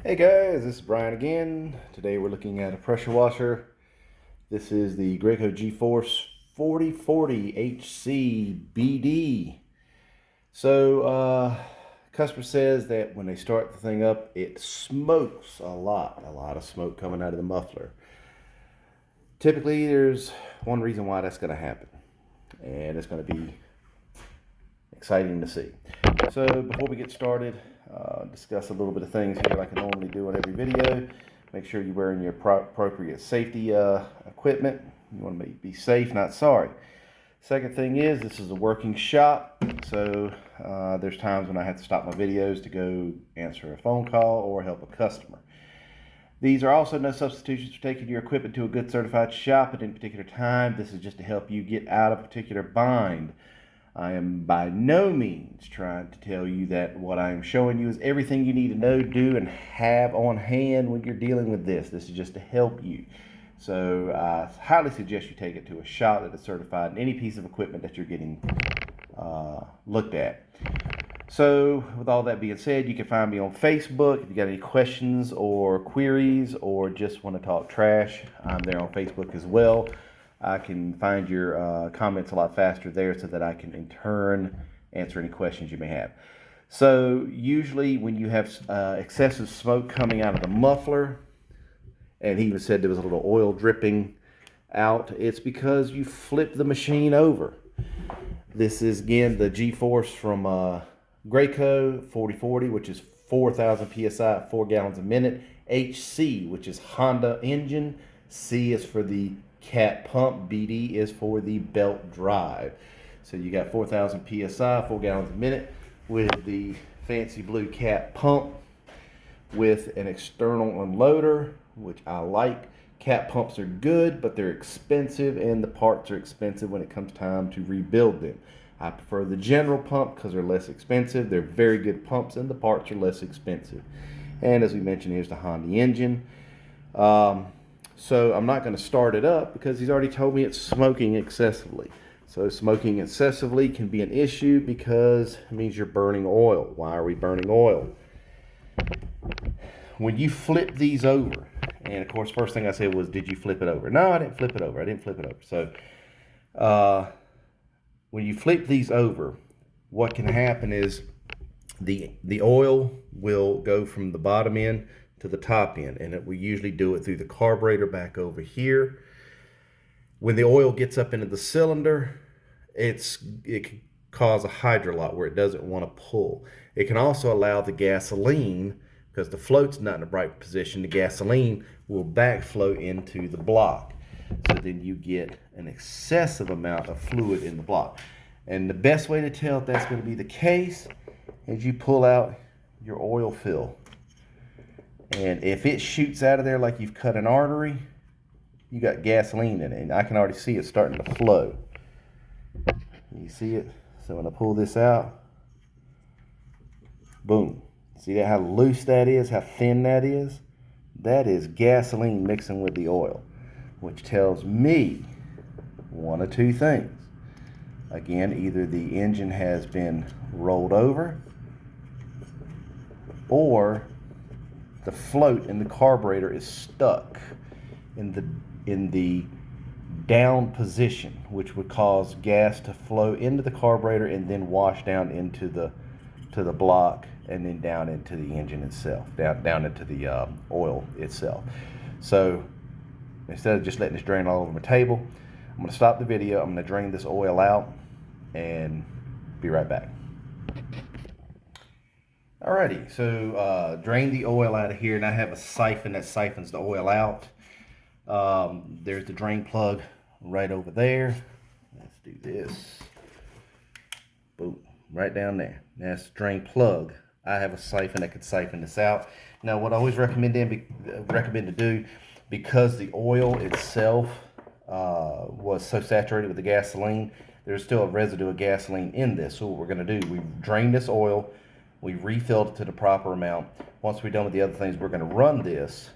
Hey guys, this is Brian again. Today we're looking at a pressure washer. This is the Graco G-Force 4040 HC BD. Customer says that when they start the thing up, it smokes a lot of smoke coming out of the muffler. Typically, there's one reason why that's going to happen, and it's going to be exciting to see. So before we get started, discuss a little bit of things here like I normally do on every video. Make sure you're wearing your appropriate safety equipment. You want to be safe, not sorry. Second thing is, this is a working shop, so there's times when I have to stop my videos to go answer a phone call or help a customer. These are also no substitutions for taking your equipment to a good certified shop at any particular time. This is just to help you get out of a particular bind. I am by no means trying to tell you that what I am showing you is everything you need to know, do, and have on hand when you're dealing with this. This is just to help you. So I highly suggest you take it to a shop that is certified in any piece of equipment that you're getting looked at. So with all that being said, you can find me on Facebook. If you got any questions or queries or just want to talk trash, I'm there on Facebook as well. I can find your comments a lot faster there so that I can in turn answer any questions you may have. So usually when you have excessive smoke coming out of the muffler, and he even said there was a little oil dripping out, it's because you flipped the machine over. This is again the G-Force from Graco 4040, which is 4,000 PSI at 4 gallons a minute. HC, which is Honda engine. C is for the cat pump. BD is for the belt drive. So you got 4,000 PSI, 4 gallons a minute with the fancy blue cat pump with an external unloader, which I like. Cat pumps are good, but they're expensive, and the parts are expensive when it comes time to rebuild them. I prefer the general pump because they're less expensive. They're very good pumps, and the parts are less expensive. And as we mentioned, here's the Honda engine. So I'm not going to start it up because he's already told me it's smoking excessively. So smoking excessively can be an issue because it means you're burning oil. Why are we burning oil? When you flip these over, and of course, first thing I said was, did you flip it over? No, I didn't flip it over. I didn't flip it over. So when you flip these over, what can happen is the oil will go from the bottom end to the top end, and we usually do it through the carburetor back over here. When the oil gets up into the cylinder, it can cause a hydrolot where it doesn't want to pull. It can also allow the gasoline, because the float's not in the right position, the gasoline will backflow into the block. So then you get an excessive amount of fluid in the block. And the best way to tell if that's going to be the case is you pull out your oil fill. And if it shoots out of there like you've cut an artery, you got gasoline in it. And I can already see it starting to flow. You see it? So when I pull this out, boom. See that how loose that is, how thin that is? That is gasoline mixing with the oil, which tells me one of two things. Again, either the engine has been rolled over or the float in the carburetor is stuck in the down position, which would cause gas to flow into the carburetor and then wash down into the block and then down into the engine itself, down into the oil itself. So instead of just letting this drain all over my table, I'm going to stop the video. I'm going to drain this oil out and be right back. Alrighty, so drain the oil out of here, and I have a siphon that siphons the oil out. There's the drain plug right over there. Let's do this. Boom, right down there. That's the drain plug. I have a siphon that could siphon this out. Now, what I always recommend to do, because the oil itself was so saturated with the gasoline, there's still a residue of gasoline in this. So what we're going to do, we drain this oil, we refilled it to the proper amount. Once we're done with the other things, we're going to run this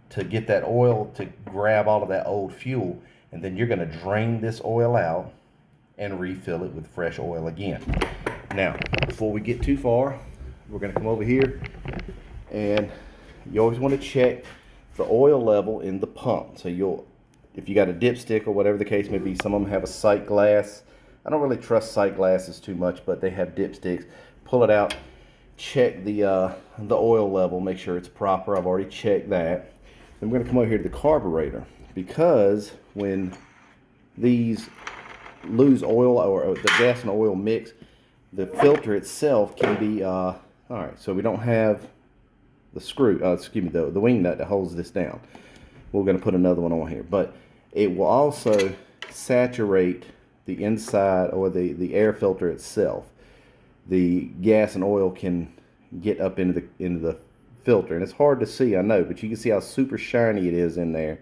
to get that oil to grab all of that old fuel, and then you're going to drain this oil out and refill it with fresh oil again. Now, before we get too far, we're going to come over here And you always want to check the oil level in the pump. So if you got a dipstick or whatever the case may be, some of them have a sight glass. I don't really trust sight glasses too much, but they have dipsticks. Pull it out, check the oil level, make sure it's proper. I've already checked that. Then we're going to come over here to the carburetor, because when these lose oil, or the gas and oil mix, the filter itself can be all right. So we don't have the screw, the wing nut that holds this down. We're going to put another one on here, but it will also saturate the inside, or the air filter itself. The gas and oil can get up into the filter, and it's hard to see, I know, but you can see how super shiny it is in there.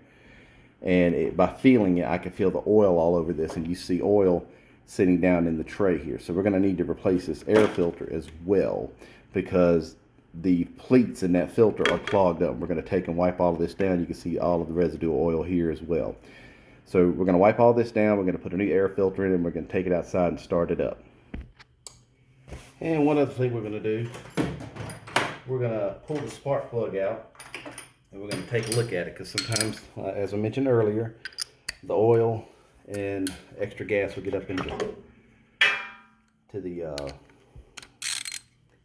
And by feeling it, I can feel the oil all over this, and you see oil sitting down in the tray here. So we're going to need to replace this air filter as well, because the pleats in that filter are clogged up. We're going to take and wipe all of this down. You can see all of the residual oil here as well. So we're going to wipe all this down. We're going to put a new air filter in, and we're going to take it outside and start it up. And one other thing we're going to do, we're going to pull the spark plug out, and we're going to take a look at it, because sometimes, as I mentioned earlier, the oil and extra gas will get up into the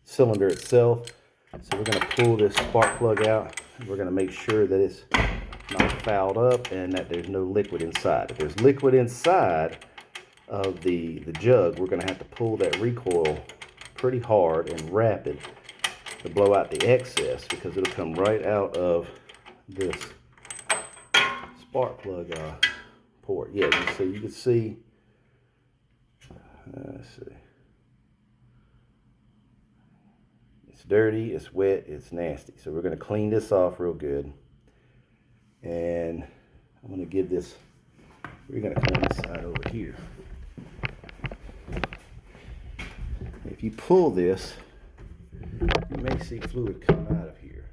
cylinder itself. So we're going to pull this spark plug out. We're going to make sure that it's not fouled up and that there's no liquid inside. If there's liquid inside of the jug, we're going to have to pull that recoil pretty hard and rapid to blow out the excess, because it'll come right out of this spark plug port. Yeah, you can see. Let's see. It's dirty, it's wet, it's nasty. So we're going to clean this off real good. And I'm going to give this, we're going to clean this side over here. If you pull this, you may see fluid come out of here.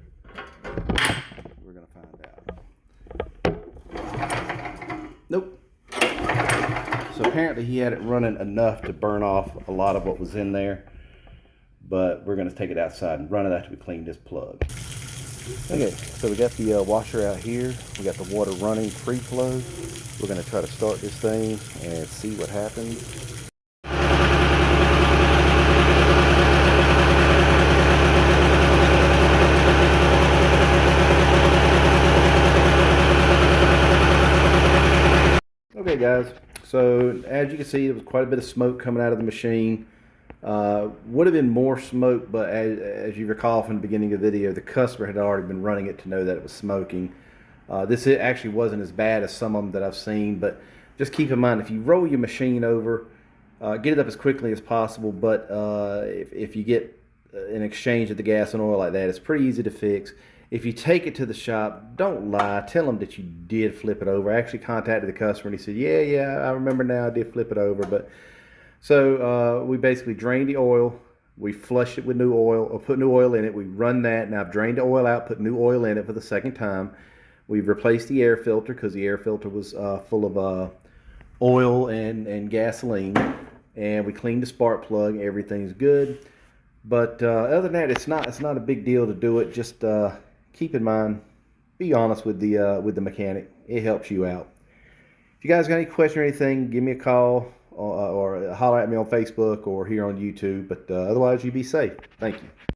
We're going to find out. Nope. So apparently he had it running enough to burn off a lot of what was in there. But we're going to take it outside and run it after we clean this plug. Okay, so we got the washer out here. We got the water running pre-flow. We're going to try to start this thing and see what happens. Okay guys, so as you can see, there was quite a bit of smoke coming out of the machine. Would have been more smoke, but as you recall from the beginning of the video, the customer had already been running it to know that it was smoking. This actually wasn't as bad as some of them that I've seen, but just keep in mind, if you roll your machine over, get it up as quickly as possible, but if you get an exchange of the gas and oil like that, it's pretty easy to fix. If you take it to the shop, don't lie. Tell them that you did flip it over. I actually contacted the customer, and he said, yeah, I remember now, I did flip it over. But so we basically drained the oil, we flushed it with new oil, or put new oil in it, we run that. Now I've drained the oil out, put new oil in it for the second time. We've replaced the air filter, because the air filter was full of oil and gasoline, and we cleaned the spark plug. Everything's good. But other than that, it's not a big deal to do it. Just keep in mind, be honest with the mechanic. It helps you out. If you guys got any question or anything, give me a call, or holler at me on Facebook or here on YouTube. But otherwise, you be safe. Thank you.